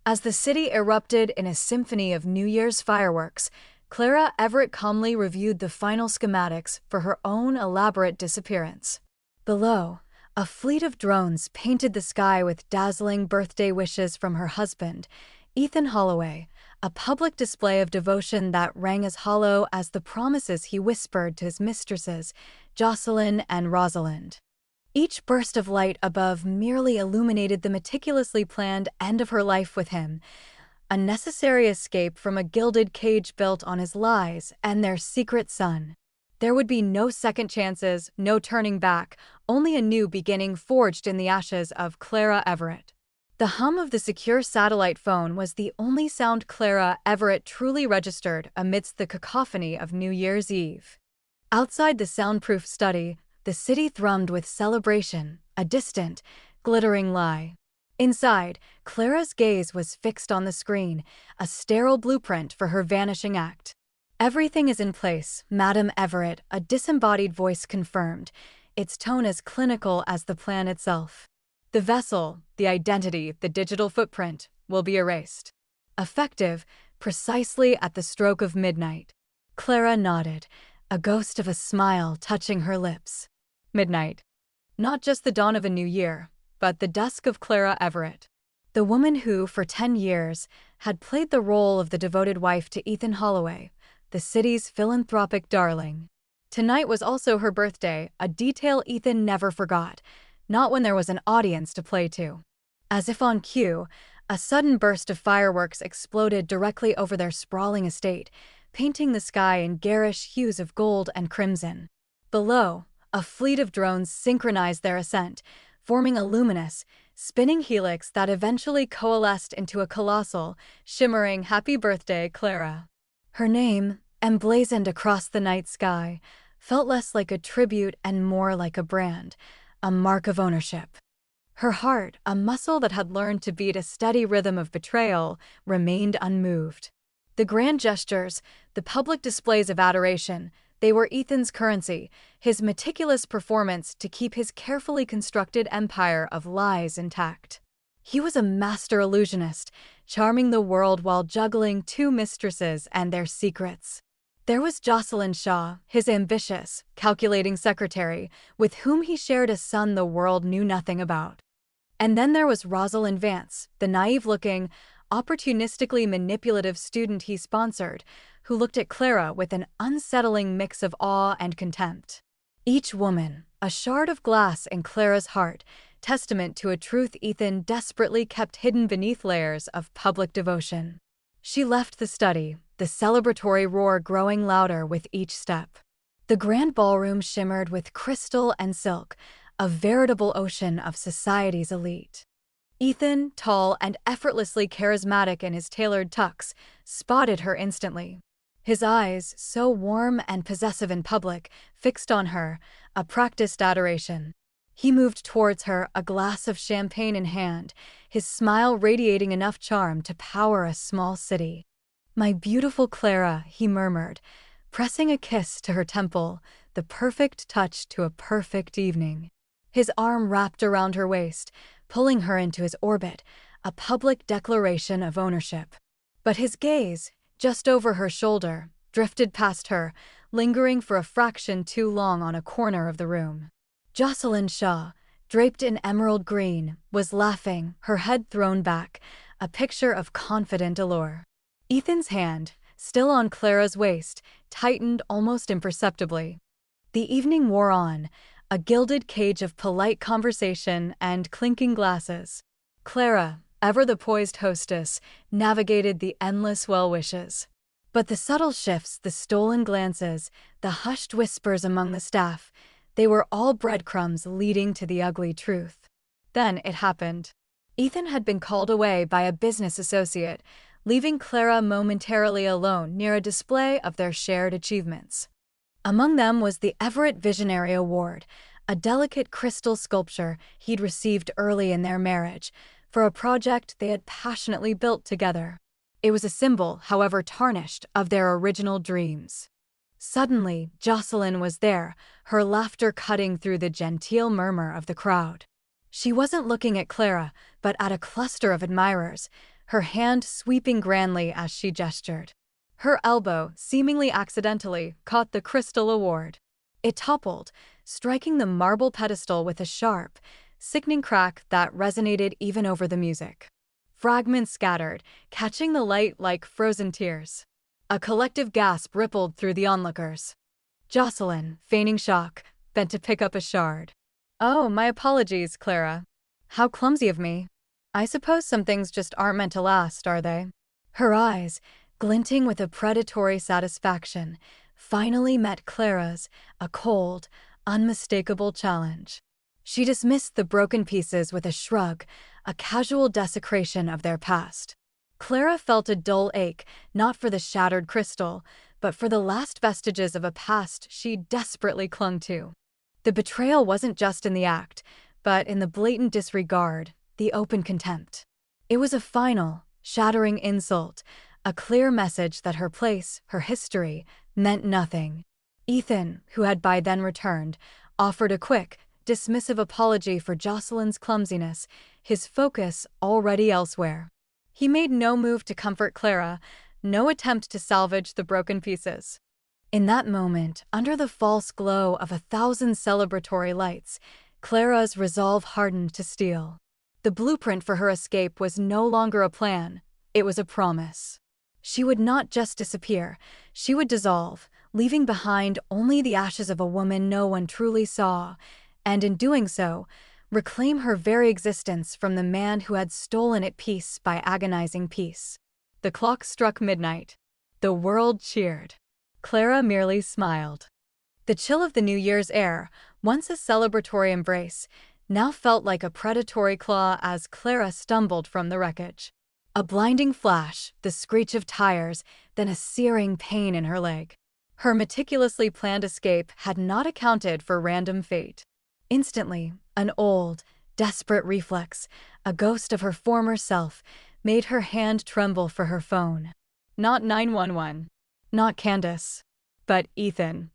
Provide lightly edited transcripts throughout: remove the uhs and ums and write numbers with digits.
As the city erupted in a symphony of New Year's fireworks, Clara Everett calmly reviewed the final schematics for her own elaborate disappearance. Below, a fleet of drones painted the sky with dazzling birthday wishes from her husband, Ethan Holloway, a public display of devotion that rang as hollow as the promises he whispered to his mistresses, Jocelyn and Rosalind. Each burst of light above merely illuminated the meticulously planned end of her life with him, a necessary escape from a gilded cage built on his lies and their secret son. There would be no second chances, no turning back, only a new beginning forged in the ashes of Clara Everett. The hum of the secure satellite phone was the only sound Clara Everett truly registered amidst the cacophony of New Year's Eve. Outside the soundproof study, the city thrummed with celebration, a distant, glittering lie. Inside, Clara's gaze was fixed on the screen, a sterile blueprint for her vanishing act. "Everything is in place, Madam Everett," a disembodied voice confirmed, its tone as clinical as the plan itself. "The vessel, the identity, the digital footprint will be erased. Effective precisely at the stroke of midnight." Clara nodded, a ghost of a smile touching her lips. Midnight. Not just the dawn of a new year, but the dusk of Clara Everett. The woman who, for 10 years, had played the role of the devoted wife to Ethan Holloway, the city's philanthropic darling. Tonight was also her birthday, a detail Ethan never forgot, not when there was an audience to play to. As if on cue, a sudden burst of fireworks exploded directly over their sprawling estate, painting the sky in garish hues of gold and crimson. Below, a fleet of drones synchronized their ascent, forming a luminous, spinning helix that eventually coalesced into a colossal, shimmering "Happy Birthday, Clara." Her name, emblazoned across the night sky, felt less like a tribute and more like a brand, a mark of ownership. Her heart, a muscle that had learned to beat a steady rhythm of betrayal, remained unmoved. The grand gestures, the public displays of adoration, they were Ethan's currency, his meticulous performance to keep his carefully constructed empire of lies intact. He was a master illusionist, charming the world while juggling 2 mistresses and their secrets. There was Jocelyn Shaw, his ambitious, calculating secretary, with whom he shared a son the world knew nothing about. And then there was Rosalind Vance, the naive-looking, opportunistically manipulative student he sponsored, who looked at Clara with an unsettling mix of awe and contempt. Each woman, a shard of glass in Clara's heart, testament to a truth Ethan desperately kept hidden beneath layers of public devotion. She left the study, the celebratory roar growing louder with each step. The grand ballroom shimmered with crystal and silk, a veritable ocean of society's elite. Ethan, tall and effortlessly charismatic in his tailored tux, spotted her instantly. His eyes, so warm and possessive in public, fixed on her, a practiced adoration. He moved towards her, a glass of champagne in hand, his smile radiating enough charm to power a small city. "My beautiful Clara," he murmured, pressing a kiss to her temple, the perfect touch to a perfect evening. His arm wrapped around her waist, pulling her into his orbit, a public declaration of ownership. But his gaze, just over her shoulder, drifted past her, lingering for a fraction too long on a corner of the room. Jocelyn Shaw, draped in emerald green, was laughing, her head thrown back, a picture of confident allure. Ethan's hand, still on Clara's waist, tightened almost imperceptibly. The evening wore on, a gilded cage of polite conversation and clinking glasses. Clara, ever the poised hostess, navigated the endless well-wishes. But the subtle shifts, the stolen glances, the hushed whispers among the staff, they were all breadcrumbs leading to the ugly truth. Then it happened. Ethan had been called away by a business associate, leaving Clara momentarily alone near a display of their shared achievements. Among them was the Everett Visionary Award, a delicate crystal sculpture he'd received early in their marriage, for a project they had passionately built together. It was a symbol, however tarnished, of their original dreams. Suddenly, Jocelyn was there, her laughter cutting through the genteel murmur of the crowd. She wasn't looking at Clara, but at a cluster of admirers, her hand sweeping grandly as she gestured. Her elbow, seemingly accidentally, caught the crystal award. It toppled, striking the marble pedestal with a sharp, sickening crack that resonated even over the music. Fragments scattered, catching the light like frozen tears. A collective gasp rippled through the onlookers. Jocelyn, feigning shock, bent to pick up a shard. "Oh, my apologies, Clara. How clumsy of me. I suppose some things just aren't meant to last, are they?" Her eyes, glinting with a predatory satisfaction, finally met Clara's, a cold, unmistakable challenge. She dismissed the broken pieces with a shrug, a casual desecration of their past. Clara felt a dull ache, not for the shattered crystal, but for the last vestiges of a past she desperately clung to. The betrayal wasn't just in the act, but in the blatant disregard, the open contempt. It was a final, shattering insult, a clear message that her place, her history, meant nothing. Ethan, who had by then returned, offered a quick, dismissive apology for Jocelyn's clumsiness, his focus already elsewhere. He made no move to comfort Clara, no attempt to salvage the broken pieces. In that moment, under the false glow of 1,000 celebratory lights, Clara's resolve hardened to steel. The blueprint for her escape was no longer a plan, it was a promise. She would not just disappear, she would dissolve, leaving behind only the ashes of a woman no one truly saw, and in doing so, reclaim her very existence from the man who had stolen it piece by agonizing piece. The clock struck midnight. The world cheered. Clara merely smiled. The chill of the New Year's air, once a celebratory embrace, now felt like a predatory claw as Clara stumbled from the wreckage. A blinding flash, the screech of tires, then a searing pain in her leg. Her meticulously planned escape had not accounted for random fate. Instantly, an old, desperate reflex, a ghost of her former self, made her hand tremble for her phone. Not 911. Not Candace. But Ethan.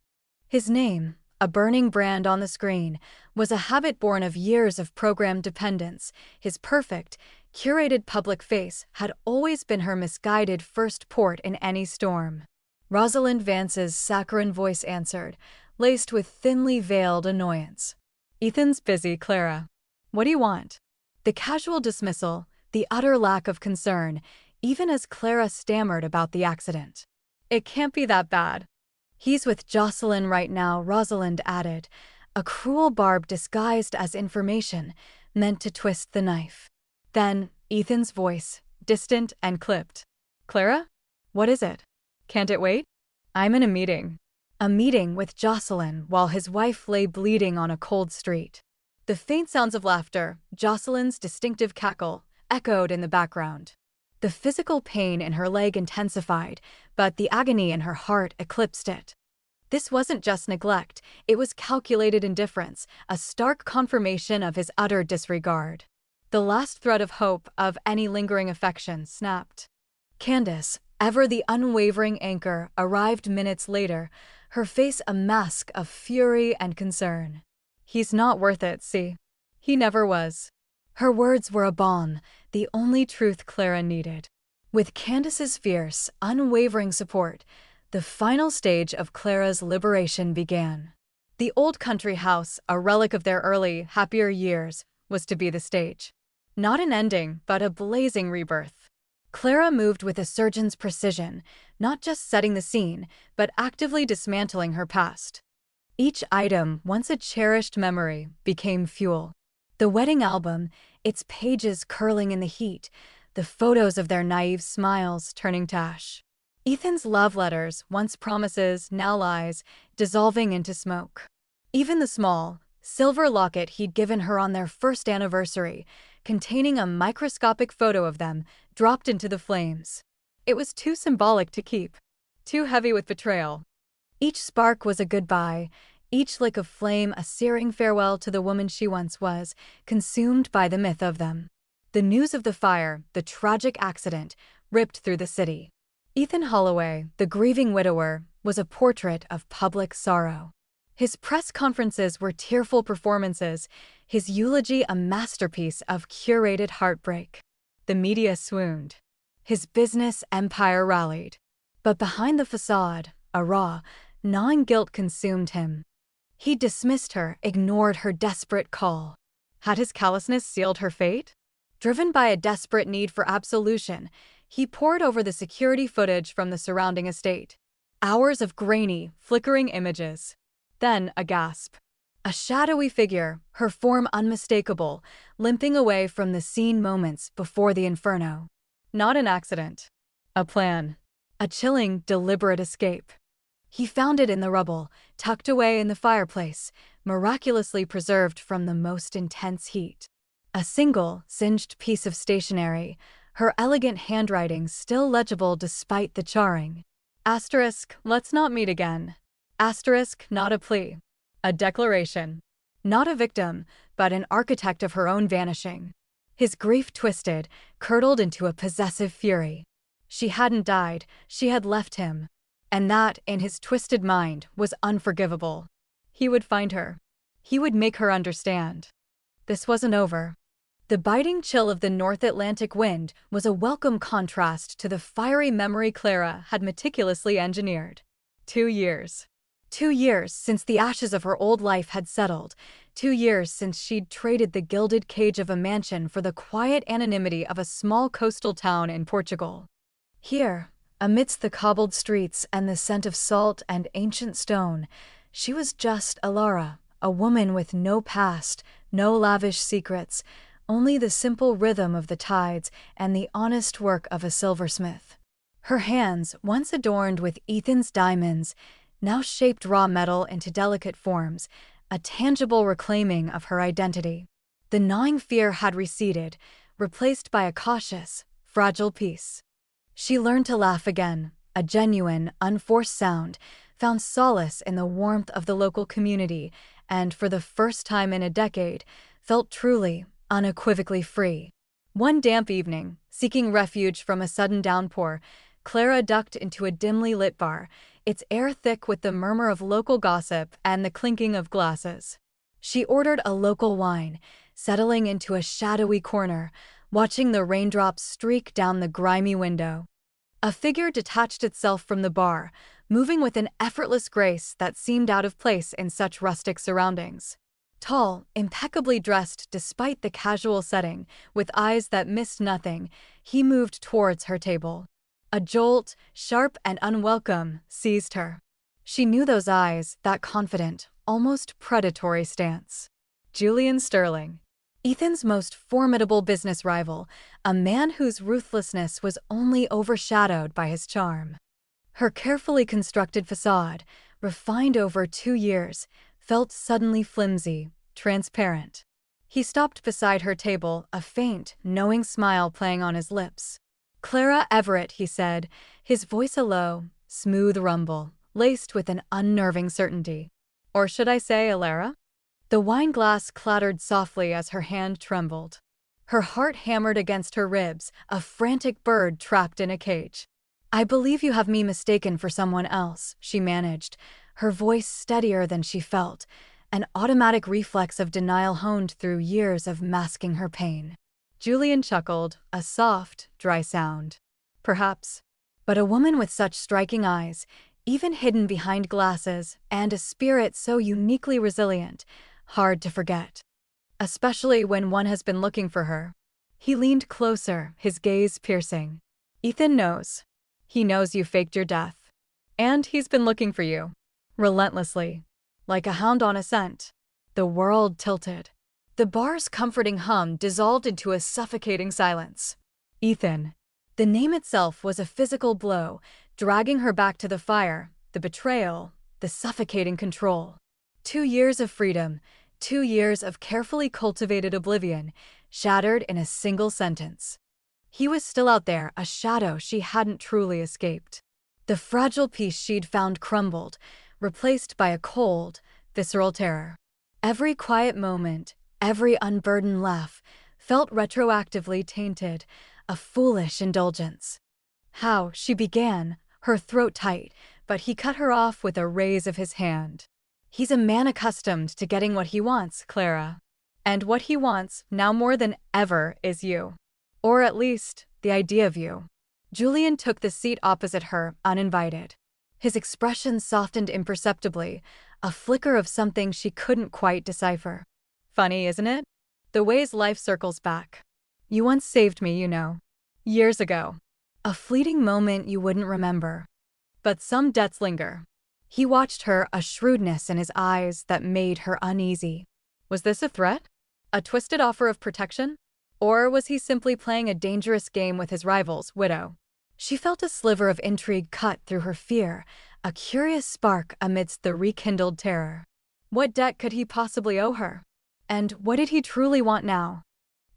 His name, a burning brand on the screen, was a habit born of years of programmed dependence. His perfect, curated public face had always been her misguided first port in any storm. Rosalind Vance's saccharine voice answered, laced with thinly veiled annoyance. "Ethan's busy, Clara. What do you want?" The casual dismissal, the utter lack of concern, even as Clara stammered about the accident. "It can't be that bad." "He's with Jocelyn right now," Rosalind added, a cruel barb disguised as information, meant to twist the knife. Then, Ethan's voice, distant and clipped. "Clara? What is it? Can't it wait? I'm in a meeting." A meeting with Jocelyn while his wife lay bleeding on a cold street. The faint sounds of laughter, Jocelyn's distinctive cackle, echoed in the background. The physical pain in her leg intensified, but the agony in her heart eclipsed it. This wasn't just neglect, it was calculated indifference, a stark confirmation of his utter disregard. The last thread of hope, of any lingering affection, snapped. Candace, ever the unwavering anchor, arrived minutes later, her face a mask of fury and concern. "He's not worth it, see? He never was." Her words were a balm, the only truth Clara needed. With Candace's fierce, unwavering support, the final stage of Clara's liberation began. The old country house, a relic of their early, happier years, was to be the stage. Not an ending, but a blazing rebirth. Clara moved with a surgeon's precision, not just setting the scene, but actively dismantling her past. Each item, once a cherished memory, became fuel. The wedding album, its pages curling in the heat, the photos of their naive smiles turning to ash. Ethan's love letters, once promises, now lies, dissolving into smoke. Even the small, silver locket he'd given her on their first anniversary, containing a microscopic photo of them, dropped into the flames. It was too symbolic to keep, too heavy with betrayal. Each spark was a goodbye, each lick of flame a searing farewell to the woman she once was, consumed by the myth of them. The news of the fire, the tragic accident, ripped through the city. Ethan Holloway, the grieving widower, was a portrait of public sorrow. His press conferences were tearful performances, his eulogy a masterpiece of curated heartbreak. The media swooned. His business empire rallied. But behind the facade, a raw, gnawing guilt consumed him. He dismissed her, ignored her desperate call. Had his callousness sealed her fate? Driven by a desperate need for absolution, he pored over the security footage from the surrounding estate. Hours of grainy, flickering images. Then a gasp. A shadowy figure, her form unmistakable, limping away from the scene moments before the inferno. Not an accident. A plan. A chilling, deliberate escape. He found it in the rubble, tucked away in the fireplace, miraculously preserved from the most intense heat. A single, singed piece of stationery, her elegant handwriting still legible despite the charring. Asterisk, let's not meet again. Asterisk, not a plea. A declaration. Not a victim, but an architect of her own vanishing. His grief twisted, curdled into a possessive fury. She hadn't died, she had left him. And that, in his twisted mind, was unforgivable. He would find her. He would make her understand. This wasn't over. The biting chill of the North Atlantic wind was a welcome contrast to the fiery memory Clara had meticulously engineered. 2 years. 2 years since the ashes of her old life had settled. 2 years since she'd traded the gilded cage of a mansion for the quiet anonymity of a small coastal town in Portugal. Here, amidst the cobbled streets and the scent of salt and ancient stone, she was just Alara, a woman with no past, no lavish secrets, only the simple rhythm of the tides and the honest work of a silversmith. Her hands, once adorned with Ethan's diamonds, now shaped raw metal into delicate forms, a tangible reclaiming of her identity. The gnawing fear had receded, replaced by a cautious, fragile peace. She learned to laugh again, a genuine, unforced sound, found solace in the warmth of the local community, and for the first time in a decade, felt truly, unequivocally free. One damp evening, seeking refuge from a sudden downpour, Clara ducked into a dimly lit bar, its air thick with the murmur of local gossip and the clinking of glasses. She ordered a local wine, settling into a shadowy corner, watching the raindrops streak down the grimy window. A figure detached itself from the bar, moving with an effortless grace that seemed out of place in such rustic surroundings. Tall, impeccably dressed despite the casual setting, with eyes that missed nothing, he moved towards her table. A jolt, sharp and unwelcome, seized her. She knew those eyes, that confident, almost predatory stance. Julian Sterling. Ethan's most formidable business rival, a man whose ruthlessness was only overshadowed by his charm. Her carefully constructed facade, refined over 2 years, felt suddenly flimsy, transparent. He stopped beside her table, a faint, knowing smile playing on his lips. "Clara Everett," he said, his voice a low, smooth rumble, laced with an unnerving certainty. Or should I say Alara? The wine glass clattered softly as her hand trembled. Her heart hammered against her ribs, a frantic bird trapped in a cage. "I believe you have me mistaken for someone else," she managed, her voice steadier than she felt, an automatic reflex of denial honed through years of masking her pain. Julian chuckled, a soft, dry sound. Perhaps. But a woman with such striking eyes, even hidden behind glasses, and a spirit so uniquely resilient, hard to forget. Especially when one has been looking for her. He leaned closer, his gaze piercing. "Ethan knows. He knows you faked your death. And he's been looking for you. Relentlessly. Like a hound on a scent." The world tilted. The bar's comforting hum dissolved into a suffocating silence. Ethan. The name itself was a physical blow, dragging her back to the fire, the betrayal, the suffocating control. 2 years of freedom, 2 years of carefully cultivated oblivion, shattered in a single sentence. He was still out there, a shadow she hadn't truly escaped. The fragile peace she'd found crumbled, replaced by a cold, visceral terror. Every quiet moment, every unburdened laugh, felt retroactively tainted, a foolish indulgence. "How?" she began, her throat tight, but he cut her off with a raise of his hand. "He's a man accustomed to getting what he wants, Clara. And what he wants, now more than ever, is you. Or at least, the idea of you. Julian took the seat opposite her, uninvited. His expression softened imperceptibly, a flicker of something she couldn't quite decipher. Funny, isn't it? The ways life circles back. You once saved me, you know. Years ago. A fleeting moment you wouldn't remember. But some debts linger. He watched her, a shrewdness in his eyes that made her uneasy. Was this a threat? A twisted offer of protection? Or was he simply playing a dangerous game with his rival's widow? She felt a sliver of intrigue cut through her fear, a curious spark amidst the rekindled terror. What debt could he possibly owe her? And what did he truly want now?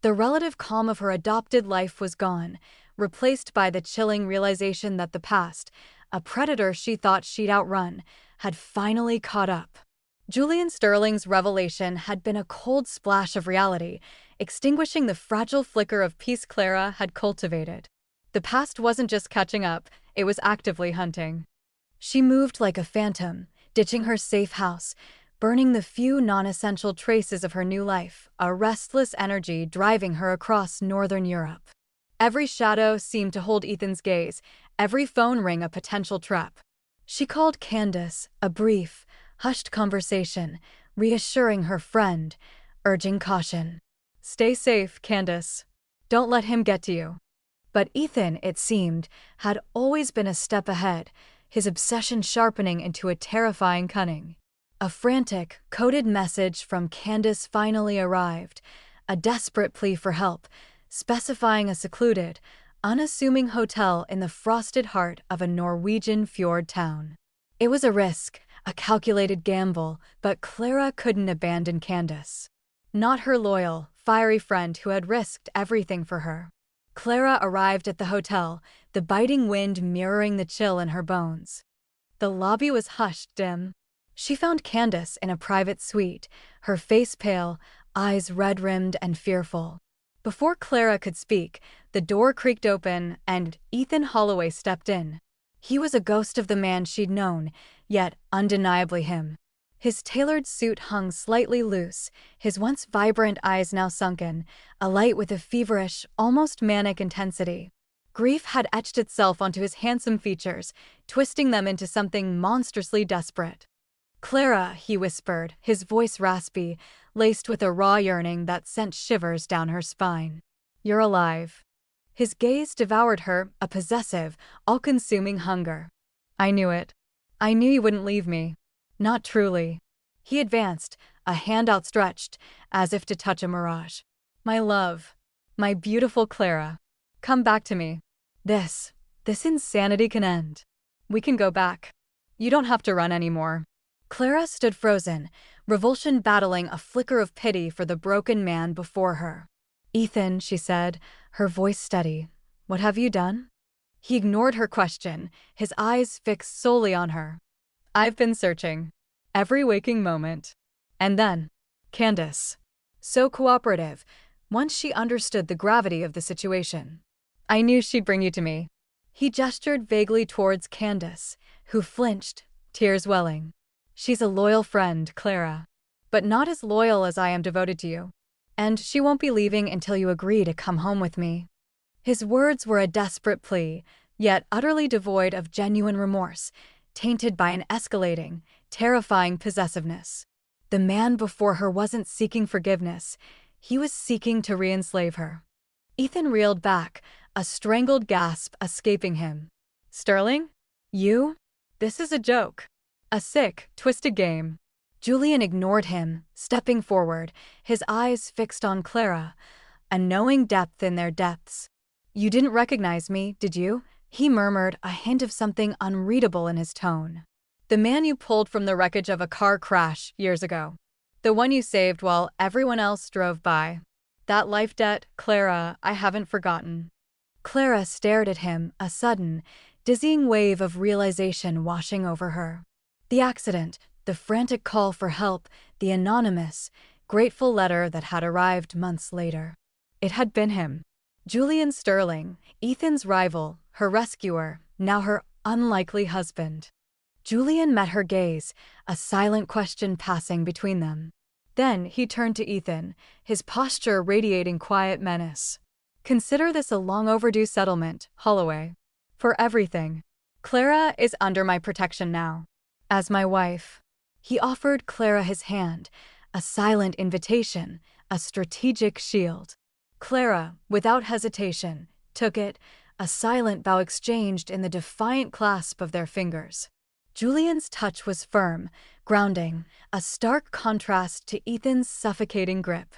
The relative calm of her adopted life was gone, replaced by the chilling realization that the past, a predator she thought she'd outrun, had finally caught up. Julian Sterling's revelation had been a cold splash of reality, extinguishing the fragile flicker of peace Clara had cultivated. The past wasn't just catching up, it was actively hunting. She moved like a phantom, ditching her safe house, burning the few non-essential traces of her new life, a restless energy driving her across northern Europe. Every shadow seemed to hold Ethan's gaze, every phone ring a potential trap. She called Candace, a brief, hushed conversation, reassuring her friend, urging caution. Stay safe, Candace. Don't let him get to you. But Ethan, it seemed, had always been a step ahead, his obsession sharpening into a terrifying cunning. A frantic, coded message from Candace finally arrived, a desperate plea for help, specifying a secluded, unassuming hotel in the frosted heart of a Norwegian fjord town. It was a risk, a calculated gamble, but Clara couldn't abandon Candace. Not her loyal, fiery friend who had risked everything for her. Clara arrived at the hotel, the biting wind mirroring the chill in her bones. The lobby was hushed, dim. She found Candace in a private suite, her face pale, eyes red-rimmed and fearful. Before Clara could speak, the door creaked open and Ethan Holloway stepped in. He was a ghost of the man she'd known, yet undeniably him. His tailored suit hung slightly loose, his once vibrant eyes now sunken, alight with a feverish, almost manic intensity. Grief had etched itself onto his handsome features, twisting them into something monstrously desperate. "Clara," he whispered, his voice raspy, laced with a raw yearning that sent shivers down her spine. "You're alive." His gaze devoured her, a possessive, all-consuming hunger. "I knew it. I knew you wouldn't leave me." "Not truly." He advanced, a hand outstretched, as if to touch a mirage. "My love. My beautiful Clara. Come back to me. This insanity can end. We can go back. You don't have to run anymore." Clara stood frozen, revulsion battling a flicker of pity for the broken man before her. "Ethan," she said, her voice steady, "what have you done?" He ignored her question, his eyes fixed solely on her. "I've been searching. Every waking moment." And then, Candace. So cooperative, once she understood the gravity of the situation. "I knew she'd bring you to me." He gestured vaguely towards Candace, who flinched, tears welling. "She's a loyal friend, Clara. But not as loyal as I am devoted to you. And she won't be leaving until you agree to come home with me." His words were a desperate plea, yet utterly devoid of genuine remorse, tainted by an escalating, terrifying possessiveness. The man before her wasn't seeking forgiveness, he was seeking to re-enslave her. Ethan reeled back, a strangled gasp escaping him. "Sterling? You? This is a joke. A sick, twisted game." Julian ignored him, stepping forward, his eyes fixed on Clara, a knowing depth in their depths. "You didn't recognize me, did you?" he murmured, a hint of something unreadable in his tone. "The man you pulled from the wreckage of a car crash years ago. The one you saved while everyone else drove by. That life debt, Clara, I haven't forgotten." Clara stared at him, a sudden, dizzying wave of realization washing over her. The accident, the frantic call for help, the anonymous, grateful letter that had arrived months later. It had been him. Julian Sterling, Ethan's rival, her rescuer, now her unlikely husband. Julian met her gaze, a silent question passing between them. Then he turned to Ethan, his posture radiating quiet menace. "Consider this a long overdue settlement, Holloway. For everything. Clara is under my protection now. As my wife. He offered Clara his hand, a silent invitation, a strategic shield. Clara, without hesitation, took it, a silent vow exchanged in the defiant clasp of their fingers. Julian's touch was firm, grounding, a stark contrast to Ethan's suffocating grip.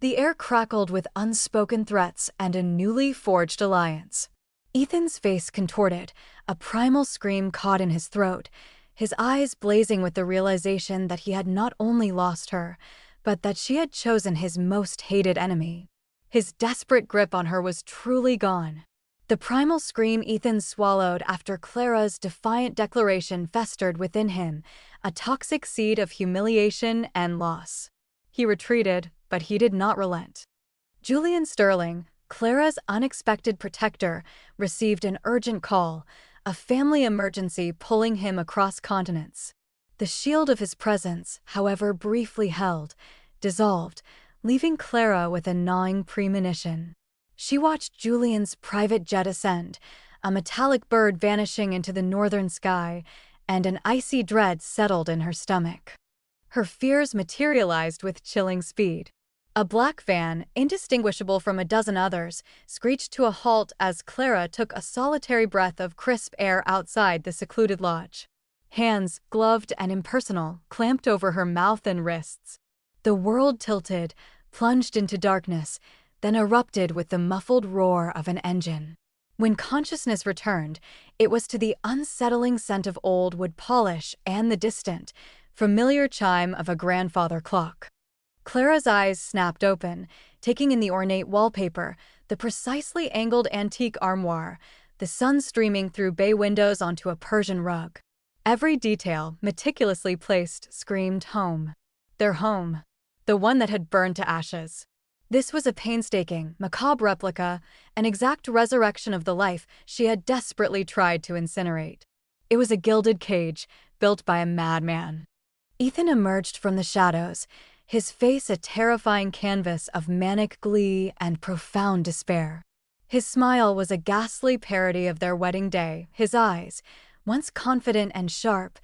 The air crackled with unspoken threats and a newly forged alliance. Ethan's face contorted, a primal scream caught in his throat, his eyes blazing with the realization that he had not only lost her, but that she had chosen his most hated enemy. His desperate grip on her was truly gone. The primal scream Ethan swallowed after Clara's defiant declaration festered within him, a toxic seed of humiliation and loss. He retreated, but he did not relent. Julian Sterling, Clara's unexpected protector, received an urgent call, a family emergency pulling him across continents. The shield of his presence, however briefly held, dissolved, leaving Clara with a gnawing premonition. She watched Julian's private jet ascend, a metallic bird vanishing into the northern sky, and an icy dread settled in her stomach. Her fears materialized with chilling speed. A black van, indistinguishable from a dozen others, screeched to a halt as Clara took a solitary breath of crisp air outside the secluded lodge. Hands, gloved and impersonal, clamped over her mouth and wrists. The world tilted, plunged into darkness, then erupted with the muffled roar of an engine. When consciousness returned, it was to the unsettling scent of old wood polish and the distant, familiar chime of a grandfather clock. Clara's eyes snapped open, taking in the ornate wallpaper, the precisely angled antique armoire, the sun streaming through bay windows onto a Persian rug. Every detail, meticulously placed, screamed home. Their home. The one that had burned to ashes. This was a painstaking, macabre replica, an exact resurrection of the life she had desperately tried to incinerate. It was a gilded cage, built by a madman. Ethan emerged from the shadows, his face a terrifying canvas of manic glee and profound despair. His smile was a ghastly parody of their wedding day. His eyes, once confident and sharp,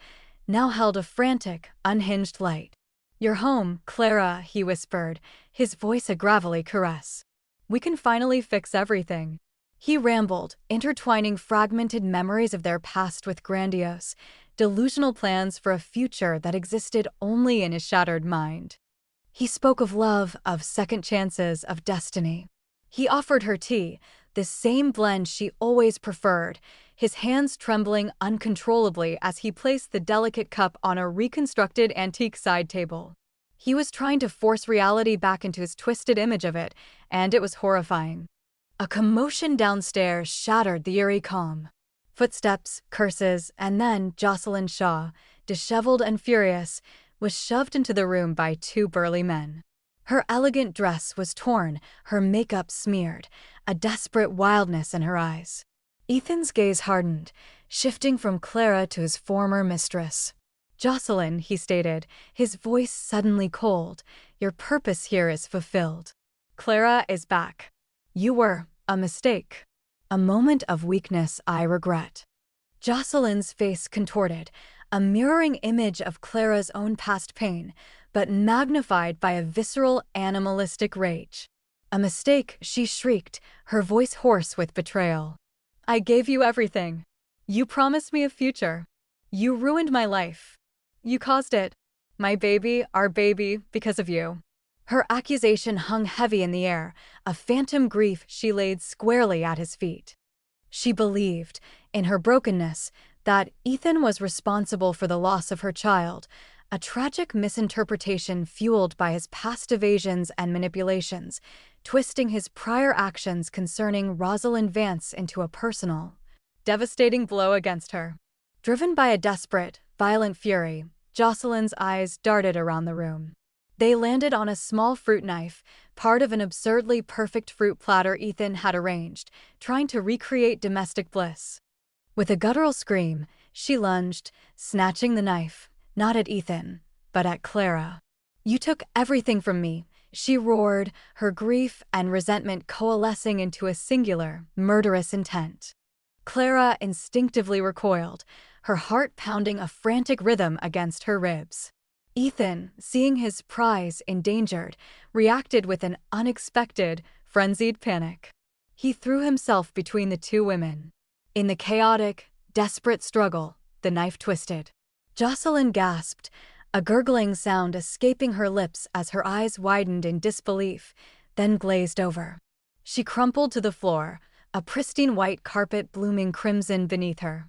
now held a frantic, unhinged light. "You're home, Clara," he whispered, his voice a gravelly caress. "We can finally fix everything." He rambled, intertwining fragmented memories of their past with grandiose, delusional plans for a future that existed only in his shattered mind. He spoke of love, of second chances, of destiny. He offered her tea, the same blend she always preferred, his hands trembling uncontrollably as he placed the delicate cup on a reconstructed antique side table. He was trying to force reality back into his twisted image of it, and it was horrifying. A commotion downstairs shattered the eerie calm. Footsteps, curses, and then Jocelyn Shaw, disheveled and furious, was shoved into the room by two burly men. Her elegant dress was torn, her makeup smeared, a desperate wildness in her eyes. Ethan's gaze hardened, shifting from Clara to his former mistress. "Jocelyn," he stated, his voice suddenly cold, "your purpose here is fulfilled. Clara is back. You were a mistake. A moment of weakness I regret." Jocelyn's face contorted, a mirroring image of Clara's own past pain, but magnified by a visceral, animalistic rage. "A mistake," she shrieked, her voice hoarse with betrayal. "I gave you everything. You promised me a future. You ruined my life. You caused it. My baby, our baby, because of you." Her accusation hung heavy in the air, a phantom grief she laid squarely at his feet. She believed, in her brokenness, that Ethan was responsible for the loss of her child, a tragic misinterpretation fueled by his past evasions and manipulations, twisting his prior actions concerning Rosalind Vance into a personal, devastating blow against her. Driven by a desperate, violent fury, Jocelyn's eyes darted around the room. They landed on a small fruit knife, part of an absurdly perfect fruit platter Ethan had arranged, trying to recreate domestic bliss. With a guttural scream, she lunged, snatching the knife, not at Ethan, but at Clara. "You took everything from me," she roared, her grief and resentment coalescing into a singular, murderous intent. Clara instinctively recoiled, her heart pounding a frantic rhythm against her ribs. Ethan, seeing his prize endangered, reacted with an unexpected, frenzied panic. He threw himself between the two women. In the chaotic, desperate struggle, the knife twisted. Jocelyn gasped, a gurgling sound escaping her lips as her eyes widened in disbelief, then glazed over. She crumpled to the floor, a pristine white carpet blooming crimson beneath her.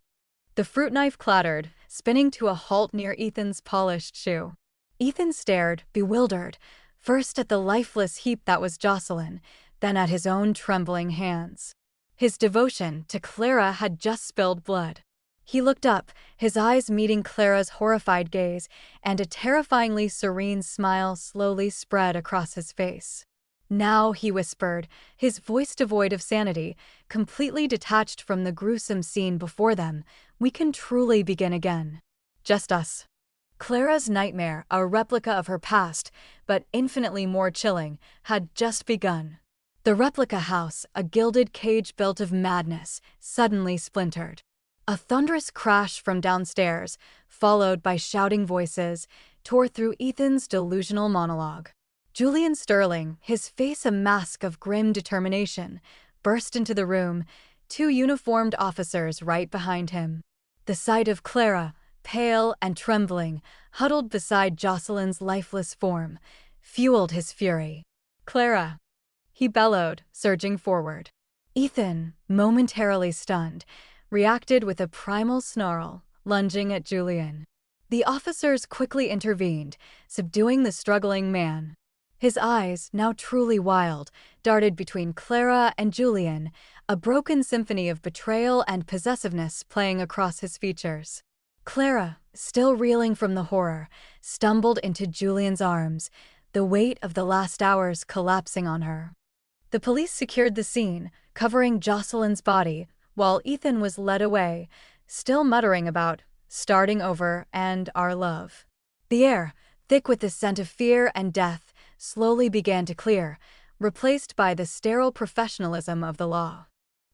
The fruit knife clattered, spinning to a halt near Ethan's polished shoe. Ethan stared, bewildered, first at the lifeless heap that was Jocelyn, then at his own trembling hands. His devotion to Clara had just spilled blood. He looked up, his eyes meeting Clara's horrified gaze, and a terrifyingly serene smile slowly spread across his face. "Now," he whispered, his voice devoid of sanity, completely detached from the gruesome scene before them, "we can truly begin again. Just us." Clara's nightmare, a replica of her past, but infinitely more chilling, had just begun. The replica house, a gilded cage built of madness, suddenly splintered. A thunderous crash from downstairs, followed by shouting voices, tore through Ethan's delusional monologue. Julian Sterling, his face a mask of grim determination, burst into the room, two uniformed officers right behind him. The sight of Clara, pale and trembling, huddled beside Jocelyn's lifeless form, fueled his fury. "Clara!" he bellowed, surging forward. Ethan, momentarily stunned, reacted with a primal snarl, lunging at Julian. The officers quickly intervened, subduing the struggling man. His eyes, now truly wild, darted between Clara and Julian, a broken symphony of betrayal and possessiveness playing across his features. Clara, still reeling from the horror, stumbled into Julian's arms, the weight of the last hours collapsing on her. The police secured the scene, covering Jocelyn's body, while Ethan was led away, still muttering about starting over and our love. The air, thick with the scent of fear and death, slowly began to clear, replaced by the sterile professionalism of the law.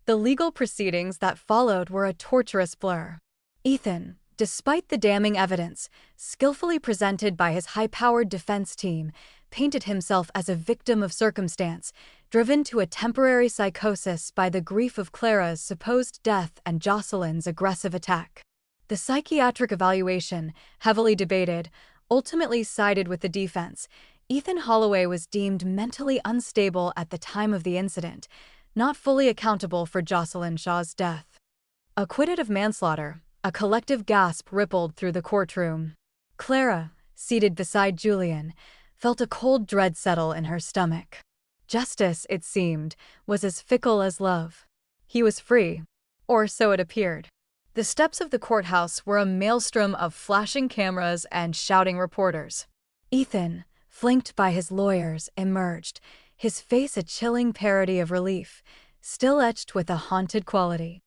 The legal proceedings that followed were a torturous blur. Ethan, despite the damning evidence, skillfully presented by his high-powered defense team, painted himself as a victim of circumstance, driven to a temporary psychosis by the grief of Clara's supposed death and Jocelyn's aggressive attack. The psychiatric evaluation, heavily debated, ultimately sided with the defense. Ethan Holloway was deemed mentally unstable at the time of the incident, not fully accountable for Jocelyn Shaw's death. Acquitted of manslaughter, a collective gasp rippled through the courtroom. Clara, seated beside Julian, felt a cold dread settle in her stomach. Justice, it seemed, was as fickle as love. He was free, or so it appeared. The steps of the courthouse were a maelstrom of flashing cameras and shouting reporters. Ethan, flanked by his lawyers, emerged, his face a chilling parody of relief, still etched with a haunted quality.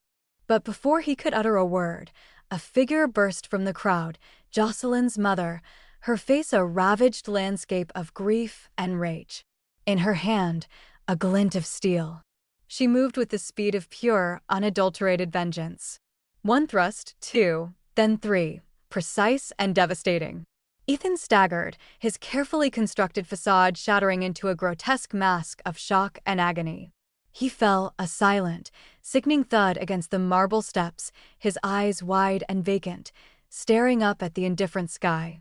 But before he could utter a word, a figure burst from the crowd, Jocelyn's mother, her face a ravaged landscape of grief and rage. In her hand, a glint of steel. She moved with the speed of pure, unadulterated vengeance. One thrust, two, then three, precise and devastating. Ethan staggered, his carefully constructed facade shattering into a grotesque mask of shock and agony. He fell, a silent, sickening thud against the marble steps, his eyes wide and vacant, staring up at the indifferent sky.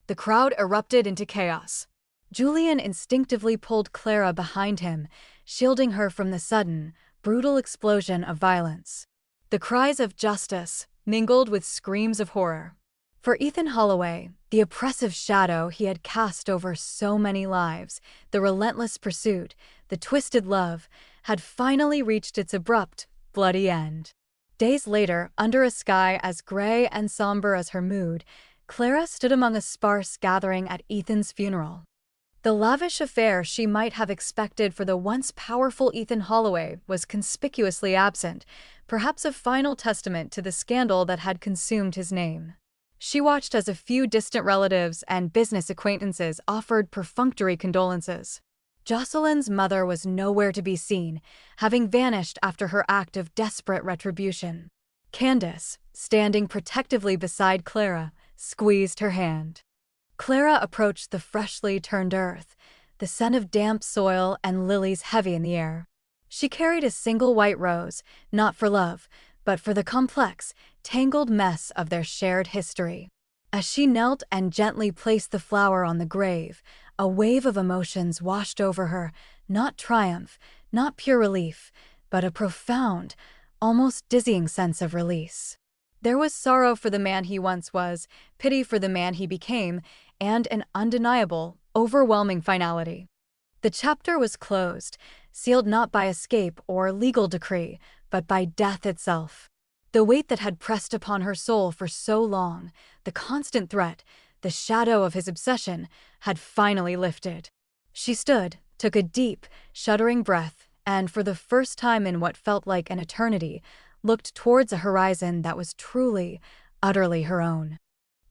The crowd erupted into chaos. Julian instinctively pulled Clara behind him, shielding her from the sudden, brutal explosion of violence. The cries of justice mingled with screams of horror. For Ethan Holloway, the oppressive shadow he had cast over so many lives, the relentless pursuit, the twisted love, had finally reached its abrupt, bloody end. Days later, under a sky as gray and somber as her mood, Clara stood among a sparse gathering at Ethan's funeral. The lavish affair she might have expected for the once powerful Ethan Holloway was conspicuously absent, perhaps a final testament to the scandal that had consumed his name. She watched as a few distant relatives and business acquaintances offered perfunctory condolences. Jocelyn's mother was nowhere to be seen, having vanished after her act of desperate retribution. Candace, standing protectively beside Clara, squeezed her hand. Clara approached the freshly turned earth, the scent of damp soil and lilies heavy in the air. She carried a single white rose, not for love, but for the complex, tangled mess of their shared history. As she knelt and gently placed the flower on the grave, a wave of emotions washed over her, not triumph, not pure relief, but a profound, almost dizzying sense of release. There was sorrow for the man he once was, pity for the man he became, and an undeniable, overwhelming finality. The chapter was closed, sealed not by escape or legal decree, but by death itself. The weight that had pressed upon her soul for so long, the constant threat, the shadow of his obsession, had finally lifted. She stood, took a deep, shuddering breath, and for the first time in what felt like an eternity, looked towards a horizon that was truly, utterly her own.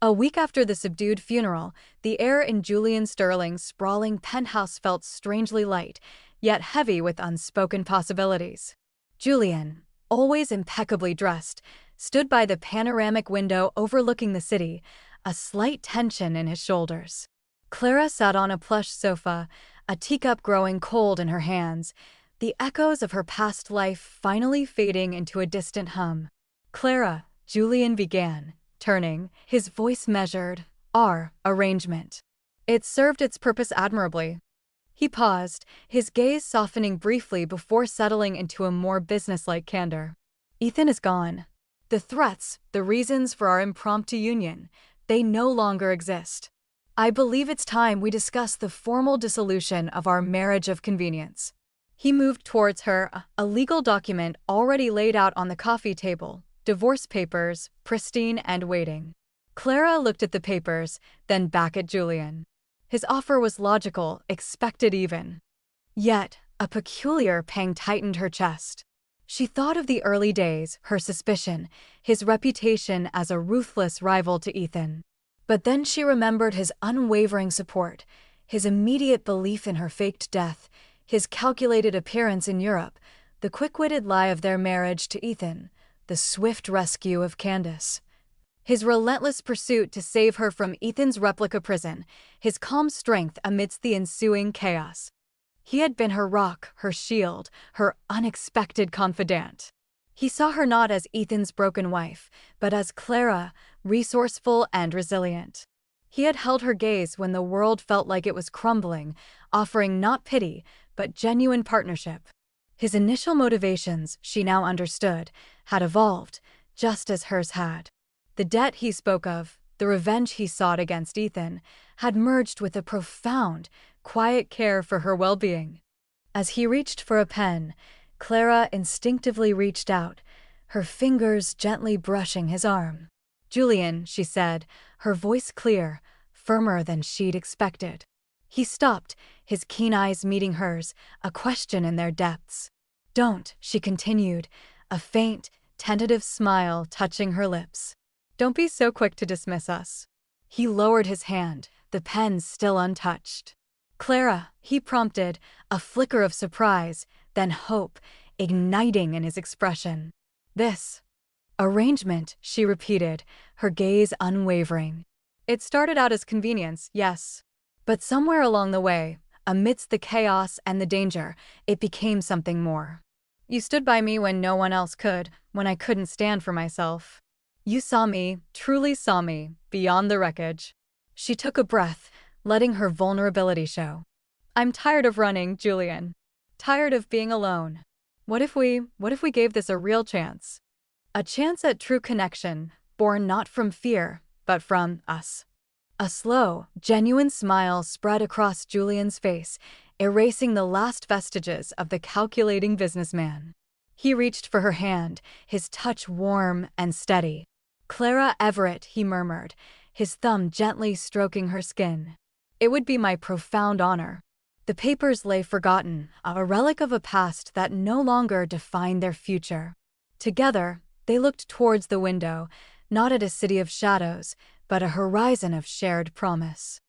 A week after the subdued funeral, the air in Julian Sterling's sprawling penthouse felt strangely light, yet heavy with unspoken possibilities. Julian, always impeccably dressed, stood by the panoramic window overlooking the city, a slight tension in his shoulders. Clara sat on a plush sofa, a teacup growing cold in her hands, the echoes of her past life finally fading into a distant hum. "Clara," Julian began, turning, his voice measured, our arrangement. It served its purpose admirably. He paused, his gaze softening briefly before settling into a more businesslike candor. "Ethan is gone. The threats, the reasons for our impromptu union, they no longer exist. I believe it's time we discuss the formal dissolution of our marriage of convenience." He moved towards her, a legal document already laid out on the coffee table, divorce papers, pristine and waiting. Clara looked at the papers, then back at Julian. His offer was logical, expected even. Yet, a peculiar pang tightened her chest. She thought of the early days, her suspicion, his reputation as a ruthless rival to Ethan. But then she remembered his unwavering support, his immediate belief in her faked death, his calculated appearance in Europe, the quick-witted lie of their marriage to Ethan, the swift rescue of Candace. His relentless pursuit to save her from Ethan's replica prison, his calm strength amidst the ensuing chaos. He had been her rock, her shield, her unexpected confidant. He saw her not as Ethan's broken wife, but as Clara, resourceful and resilient. He had held her gaze when the world felt like it was crumbling, offering not pity, but genuine partnership. His initial motivations, she now understood, had evolved, just as hers had. The debt he spoke of, the revenge he sought against Ethan, had merged with a profound, quiet care for her well-being. As he reached for a pen, Clara instinctively reached out, her fingers gently brushing his arm. "Julian," she said, her voice clear, firmer than she'd expected. He stopped, his keen eyes meeting hers, a question in their depths. "Don't," she continued, a faint, tentative smile touching her lips. "Don't be so quick to dismiss us." He lowered his hand, the pen still untouched. "Clara," he prompted, a flicker of surprise, then hope, igniting in his expression. "This arrangement," she repeated, her gaze unwavering. "It started out as convenience, yes. But somewhere along the way, amidst the chaos and the danger, it became something more. You stood by me when no one else could, when I couldn't stand for myself. You saw me, truly saw me, beyond the wreckage." She took a breath, letting her vulnerability show. "I'm tired of running, Julian. Tired of being alone. What if we gave this a real chance? A chance at true connection, born not from fear, but from us." A slow, genuine smile spread across Julian's face, erasing the last vestiges of the calculating businessman. He reached for her hand, his touch warm and steady. "Clara Everett," he murmured, his thumb gently stroking her skin. "It would be my profound honor." The papers lay forgotten, a relic of a past that no longer defined their future. Together, they looked towards the window, not at a city of shadows, but a horizon of shared promise.